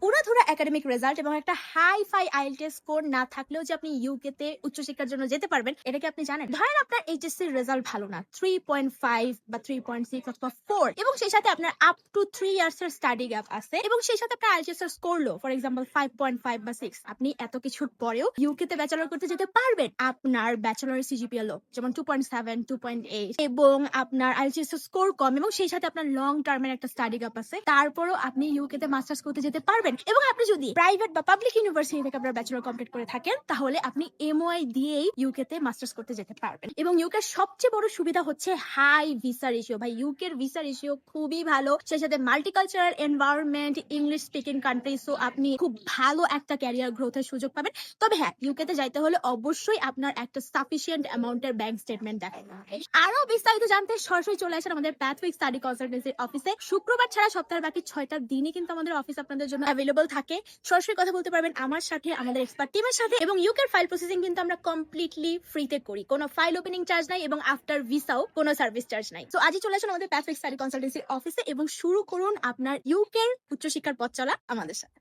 উড়াধুরা academic result এবং একটা hi fi IELTS score না থাকলেও যে আপনি ইউকে তে উচ্চশিক্ষার জন্য যেতে পারবেন, এটা কি আপনি জানেন? ধরেন আপনার এইচএসসি রেজাল্ট ভালো না, 3.5 বা 3.6 অথবা 4, এবং সেই সাথে আপনার আপ টু 3 ইয়ার্স এর স্টাডি গ্যাপ আছে, এবং সেই সাথে আপনার আইএলটিএস এর স্কোর লো, ফর এক্সাম্পল 5.5 বা 6, আপনি এত কিছুর পরেও ইউকে তে ব্যাচেলর করতে যেতে পারবেন। আপনার ব্যাচেলর সিজিপিএ লো, যেমন 2.7, 2.8, এবং আপনার আইএলটিএস এর স্কোর কম, এবং সেই সাথে আপনার লং টার্মের একটা স্টাডি গ্যাপ আছে, তারপরও আপনি ইউকে তে মাস্টার্স করতে যেতে পারবেন। এবং আপনি যদি প্রাইভেট বা পাবলিক ইউনিভার্সিটি থেকে আপনার ব্যাচেলর কমপ্লিট করে থাকেন, তাহলে আপনি এমওআই দিয়েই ইউকে তে মাস্টার্স করতে যেতে পারবেন। এবং ইউকে সবচেয়ে বড় সুবিধা হচ্ছে হাই ভিসা রেশিও। ভাই, ইউকের ভিসা রেশিও খুবই ভালো, সেই সাথে multicultural environment, English speaking country, so আপনি খুব ভালো একটা ক্যারিয়ার গ্রোথের সুযোগ পাবেন। তবে হ্যাঁ, ইউকে তে যাইতে হলে অবশ্যই আপনার একটা সাফিসিয়েন্ট অ্যামাউন্টের ব্যাংক স্টেটমেন্ট দেখাতে হবে। আরো বিস্তারিত জানতে সরাসরি চলে আসেন আমাদের প্যাথওয়ে স্টাডি কনসালটেন্সির অফিসে। শুক্রবার ছাড়া সপ্তাহের বাকি 6টা দিনই কিন্তু আমাদের অফিস আপনাদের জন্য অ্যাভেলেবল থাকে। সরাসরি কথা বলতে পারবেন আমার সাথে, আমাদের এক্সপার্ট টিমের সাথে। এবং ইউকের ফাইল প্রসেসিং কিন্তু আমরা কমপ্লিটলি ফ্রিতে করি, কোনো ফাইল ওপেনিং চার্জ নাই, এবং আফটার ভিসাও কোনো সার্ভিস চার্জ নাই। তো আজই চলে আসুন আমাদের প্যাথওয়ে স্টাডি কনসালটেন্সির অফিসে এবং শুরু করুন আপনার ইউকের উচ্চশিক্ষার পথ চলা আমাদের সাথে।